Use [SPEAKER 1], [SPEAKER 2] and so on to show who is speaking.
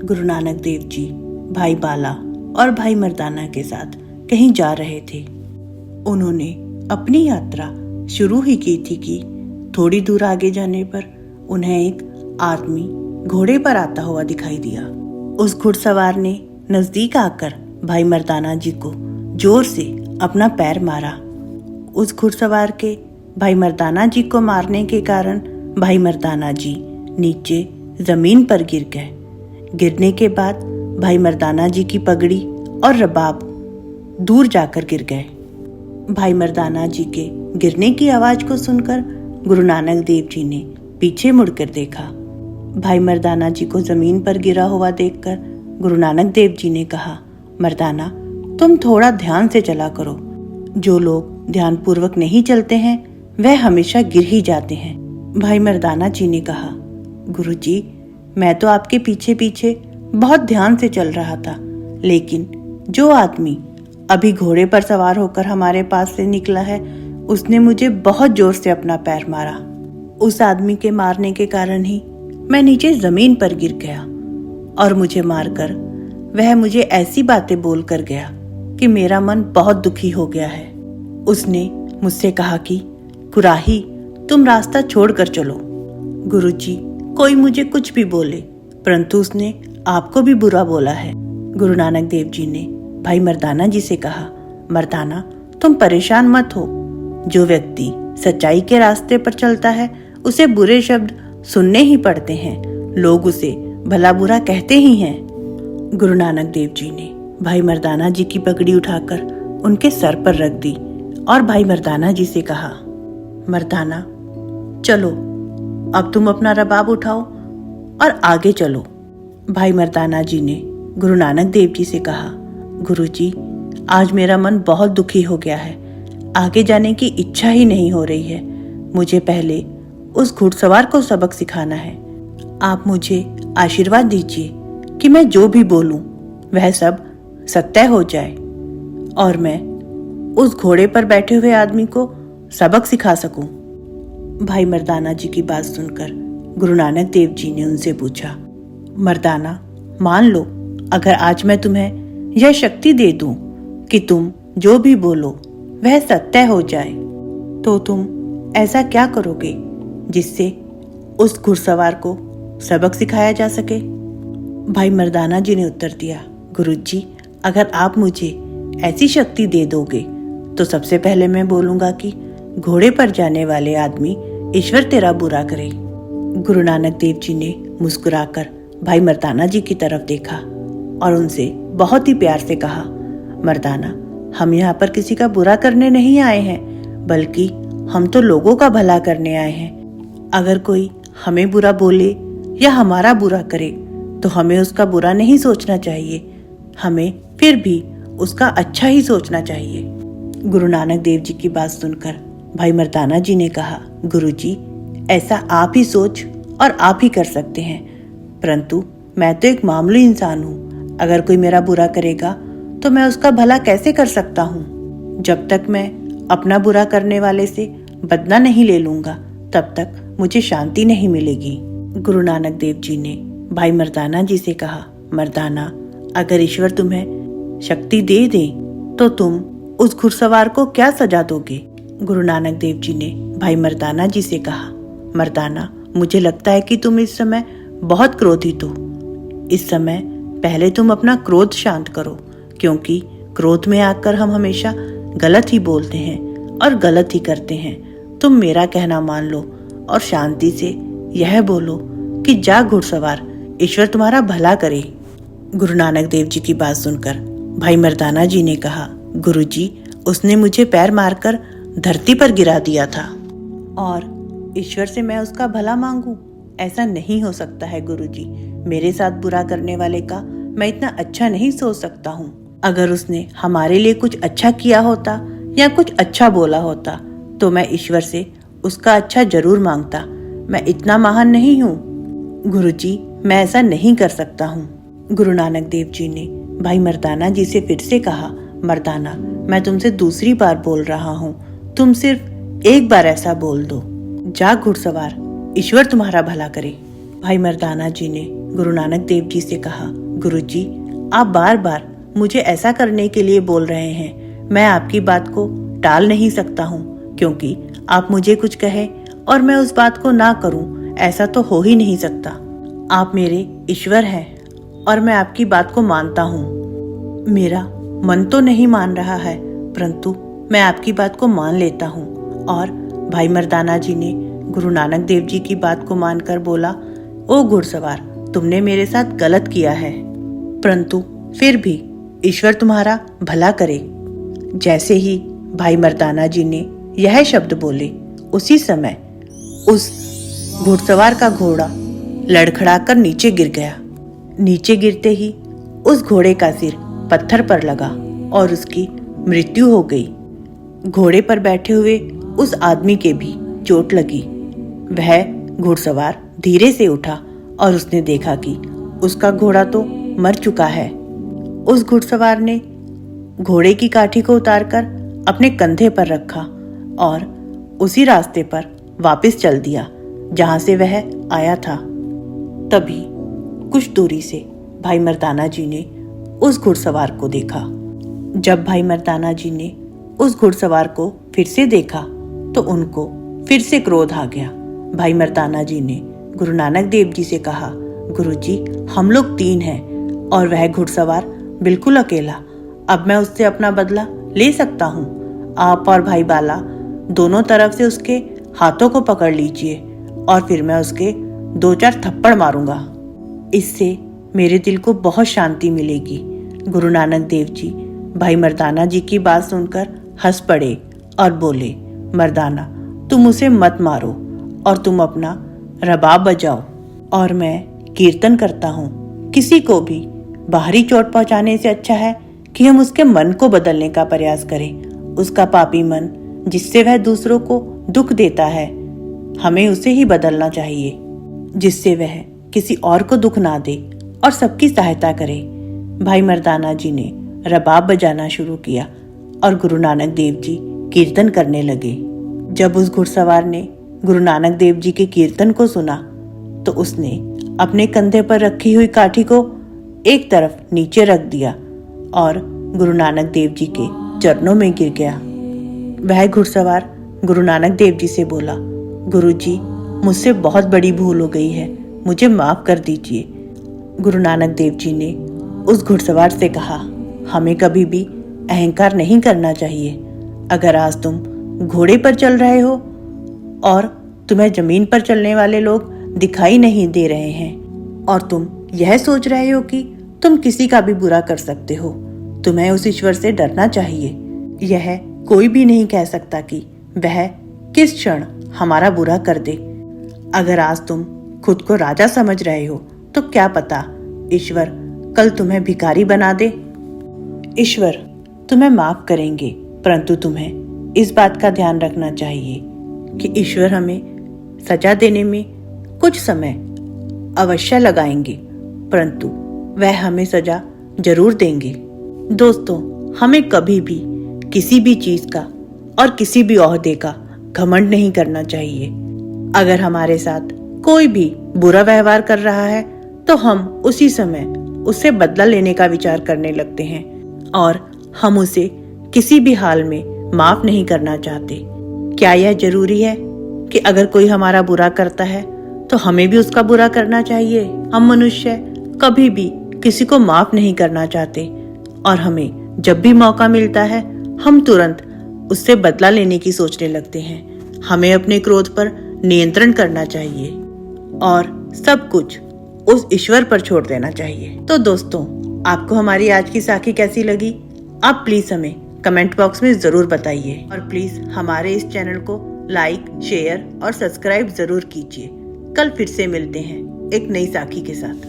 [SPEAKER 1] गुरु नानक देव जी भाई बाला और भाई मर्दाना के साथ कहीं जा रहे थे। उन्होंने अपनी यात्रा शुरू ही की थी कि थोड़ी दूर आगे जाने पर उन्हें एक आदमी घोड़े पर आता हुआ दिखाई दिया। उस घुड़सवार ने नजदीक आकर भाई मर्दाना जी को जोर से अपना पैर मारा। उस घुड़सवार के भाई मर्दाना जी को मारने के कारण भाई मर्दाना जी नीचे जमीन पर गिर गए। गिरने के बाद भाई मर्दाना जी की पगड़ी और रबाब दूर जाकर गिर गए। भाई मर्दाना जी के गिरने की आवाज को सुनकर गुरु नानक देव जी ने पीछे मुड़कर देखा। भाई मर्दाना जी को जमीन पर गिरा हुआ देखकर गुरु नानक देव जी ने कहा, मर्दाना तुम थोड़ा ध्यान से चला करो। जो लोग ध्यान पूर्वक नहीं चलते हैं वह हमेशा गिर ही जाते हैं। भाई मर्दाना जी ने कहा, गुरुजी मैं तो आपके पीछे पीछे बहुत ध्यान से चल रहा था, लेकिन जो आदमी अभी घोड़े पर सवार होकर हमारे पास से निकला है उसने मुझे बहुत जोर से अपना पैर मारा। उस आदमी के मारने के कारण ही मैं नीचे जमीन पर गिर गया और मुझे मारकर वह मुझे ऐसी बातें बोल कर गया कि मेरा मन बहुत दुखी हो गया है। उसने मुझसे कहा कि कुराही तुम रास्ता छोड़कर चलो। गुरुजी कोई मुझे कुछ भी बोले परंतु उसने आपको भी बुरा बोला है। गुरु नानक देव जी ने भाई मर्दाना जी से कहा, मर्दाना तुम परेशान मत हो। जो व्यक्ति सच्चाई के रास्ते पर चलता है उसे बुरे शब्द सुनने ही पड़ते हैं, लोग उसे भला बुरा कहते ही हैं। गुरु नानक देव जी ने भाई मर्दाना जी की पगड़ी उठाकर उनके सर पर रख दी और भाई मर्दाना जी से कहा, मर्दाना चलो अब तुम अपना रबाब उठाओ और आगे चलो। भाई मर्दाना जी ने गुरु नानक देव जी से कहा, गुरुजी आज मेरा मन बहुत दुखी हो गया है, आगे जाने की इच्छा ही नहीं हो रही है। मुझे पहले उस घुड़सवार को सबक सिखाना है। आप मुझे आशीर्वाद दीजिए कि मैं जो भी बोलूं वह सब सत्य हो जाए और मैं उस घोड़े पर बैठे हुए आदमी को सबक सिखा सकूं। भाई मर्दाना जी की बात सुनकर गुरु नानक देव जी ने उनसे पूछा, मर्दाना मान लो अगर आज मैं तुम्हें यह शक्ति दे दूं कि तुम जो भी बोलो वह सत्य हो जाए तो तुम ऐसा क्या करोगे जिससे उस घुड़सवार को सबक सिखाया जा सके? भाई मर्दाना जी ने उत्तर दिया, गुरुजी अगर आप मुझे ऐसी शक्ति दे दोगे तो सबसे पहले मैं बोलूंगा कि घोड़े पर जाने वाले आदमी ईश्वर तेरा बुरा करे। गुरु नानक देव जी ने मुस्कुराकर भाई मर्दाना जी की तरफ देखा और उनसे बहुत ही प्यार से कहा, मर्दाना हम यहाँ पर किसी का बुरा करने नहीं आए हैं, बल्कि हम तो लोगों का भला करने आए हैं। अगर कोई हमें बुरा बोले या हमारा बुरा करे तो हमें उसका बुरा नहीं सोचना चाहिए, हमें फिर भी उसका अच्छा ही सोचना चाहिए। गुरु नानक देव जी की बात सुनकर भाई मर्दाना जी ने कहा, गुरुजी ऐसा आप ही सोच और आप ही कर सकते हैं, परंतु मैं तो एक मामूली इंसान हूँ। अगर कोई मेरा बुरा करेगा तो मैं उसका भला कैसे कर सकता हूँ? जब तक मैं अपना बुरा करने वाले से बदला नहीं ले लूंगा तब तक मुझे शांति नहीं मिलेगी। गुरु नानक देव जी ने भाई मर्दाना जी से कहा, मर्दाना अगर ईश्वर तुम्हें शक्ति दे दे तो तुम उस घुड़सवार को क्या सजा दोगे? गुरु नानक देव जी ने भाई मर्दाना जी से कहा, मर्दाना मुझे लगता है कि तुम इस समय बहुत क्रोधित हो। इस समय पहले तुम अपना क्रोध शांत करो, क्योंकि क्रोध में आकर हम हमेशा गलत ही बोलते हैं और गलत ही करते हैं। तुम मेरा कहना मान लो और शांति से यह बोलो कि जा घुड़सवार, ईश्वर तुम्हारा भला करे। गुरु नानक देव जी की बात सुनकर भाई मर्दाना जी ने कहा, गुरुजी उसने मुझे पैर मारकर धरती पर गिरा दिया था और ईश्वर से मैं उसका भला मांगू? ऐसा नहीं हो सकता है गुरुजी। मेरे साथ बुरा करने वाले का मैं इतना अच्छा नहीं सोच सकता हूँ। अगर उसने हमारे लिए कुछ अच्छा किया होता या कुछ अच्छा बोला होता तो मैं ईश्वर से उसका अच्छा जरूर मांगता। मैं इतना महान नहीं हूँ गुरुजी, मैं ऐसा नहीं कर सकता हूँ। गुरु नानक देव जी ने भाई मर्दाना जी से फिर से कहा, मर्दाना मैं तुमसे दूसरी बार बोल रहा हूँ, तुम सिर्फ एक बार ऐसा बोल दो, जा घुड़सवार, ईश्वर तुम्हारा भला करे। भाई मर्दाना जी ने गुरु नानक देव जी से कहा, गुरुजी, आप बार बार मुझे ऐसा करने के लिए बोल रहे हैं। मैं आपकी बात को टाल नहीं सकता हूँ, क्योंकि आप मुझे कुछ कहे और मैं उस बात को ना करूँ, ऐसा तो हो ही नहीं सकता। आप मेरे ईश्वर हैं और मैं आपकी बात को मानता हूँ। मेरा मन तो नहीं मान रहा है, परंतु मैं आपकी बात को मान लेता हूँ। और भाई मर्दाना जी ने गुरु नानक देव जी की बात को मानकर बोला, ओ घुड़सवार, तुमने मेरे साथ गलत किया है, परंतु फिर भी ईश्वर तुम्हारा भला करे। जैसे ही भाई मर्दाना जी ने यह शब्द बोले, उसी समय उस घुड़सवार का घोड़ा लड़खड़ाकर नीचे गिर गया। नीचे गिरते ही उस घोड़े का सिर पत्थर पर लगा और उसकी मृत्यु हो गई। घोड़े पर बैठे हुए उस आदमी के भी चोट लगी। वह घुड़सवार धीरे से उठा और उसने देखा कि उसका घोड़ा तो मर चुका है। उस घुड़सवार ने घोड़े की काठी को उतारकर अपने कंधे पर रखा और उसी रास्ते पर वापस चल दिया जहां से वह आया था। तभी कुछ दूरी से भाई मर्दाना जी ने उस घुड़सवार को देखा। जब भाई मर्दाना जी ने उस घुड़सवार को फिर से देखा तो उनको फिर से क्रोध आ गया। भाई मर्दाना जी ने गुरु नानक देव जी से कहा, गुरुजी, हम लोग 3 हैं और वह घुड़सवार बिल्कुल अकेला। अब मैं उससे अपना बदला ले सकता हूँ। आप और भाई बाला दोनों तरफ से उसके हाथों को पकड़ लीजिए और फिर मैं उसके 2-4 थप्पड़ मारूंगा। इससे मेरे दिल को बहुत शांति मिलेगी। गुरु नानक देव जी भाई मर्दाना जी की बात सुनकर हंस पड़े और बोले, मर्दाना, तुम उसे मत मारो और तुम अपना रबाब बजाओ और मैं कीर्तन करता हूँ। किसी को भी बाहरी चोट पहुंचाने से अच्छा है कि हम उसके मन को बदलने का प्रयास करें। उसका पापी मन जिससे वह दूसरों को दुख देता है, हमें उसे ही बदलना चाहिए, जिससे वह किसी और को दुख ना दे और सबकी सहायता करे। भाई मर्दाना जी ने रबाब बजाना शुरू किया और गुरु नानक देव जी कीर्तन करने लगे। जब उस घुड़सवार ने गुरु नानक देव जी के कीर्तन को सुना तो उसने अपने कंधे पर रखी हुई काठी को एक तरफ नीचे रख दिया और गुरु नानक देव जी के चरणों में गिर गया। वह घुड़सवार गुरु नानक देव जी से बोला, गुरुजी, मुझसे बहुत बड़ी भूल हो गई है, मुझे माफ कर दीजिए। गुरु नानक देव जी ने उस घुड़सवार से कहा, हमें कभी भी अहंकार नहीं करना चाहिए। अगर आज तुम घोड़े पर चल रहे हो और तुम्हें जमीन पर चलने वाले लोग दिखाई नहीं दे रहे हैं और तुम यह सोच रहे हो कि तुम किसी का भी बुरा कर सकते हो, तुम्हें उस ईश्वर से डरना चाहिए। यह कोई भी नहीं कह सकता कि वह किस क्षण हमारा बुरा कर दे। अगर आज तुम खुद को राजा समझ रहे हो तो क्या पता ईश्वर कल तुम्हें भिखारी बना दे। ईश्वर तुम्हें माफ करेंगे, परंतु तुम्हें इस बात का ध्यान रखना चाहिए कि ईश्वर हमें सजा देने में कुछ समय अवश्य लगाएंगे, परंतु वह हमें सजा जरूर देंगे। दोस्तों, हमें कभी भी किसी भी चीज का और किसी भी ओहदे का घमंड नहीं करना चाहिए। अगर हमारे साथ कोई भी बुरा व्यवहार कर रहा है तो हम उसी समय उससे बदला लेने का विचार करने लगते हैं और हम उसे किसी भी हाल में माफ नहीं करना चाहते। क्या यह जरूरी है कि अगर कोई हमारा बुरा करता है तो हमें भी उसका बुरा करना चाहिए? हम मनुष्य कभी भी किसी को माफ नहीं करना चाहते और हमें जब भी मौका मिलता है हम तुरंत उससे बदला लेने की सोचने लगते हैं। हमें अपने क्रोध पर नियंत्रण करना चाहिए और सब कुछ उस ईश्वर पर छोड़ देना चाहिए। तो दोस्तों, आपको हमारी आज की साखी कैसी लगी? आप प्लीज हमें कमेंट बॉक्स में जरूर बताइए और प्लीज हमारे इस चैनल को लाइक, शेयर और सब्सक्राइब जरूर कीजिए। कल फिर से मिलते हैं एक नई साखी के साथ।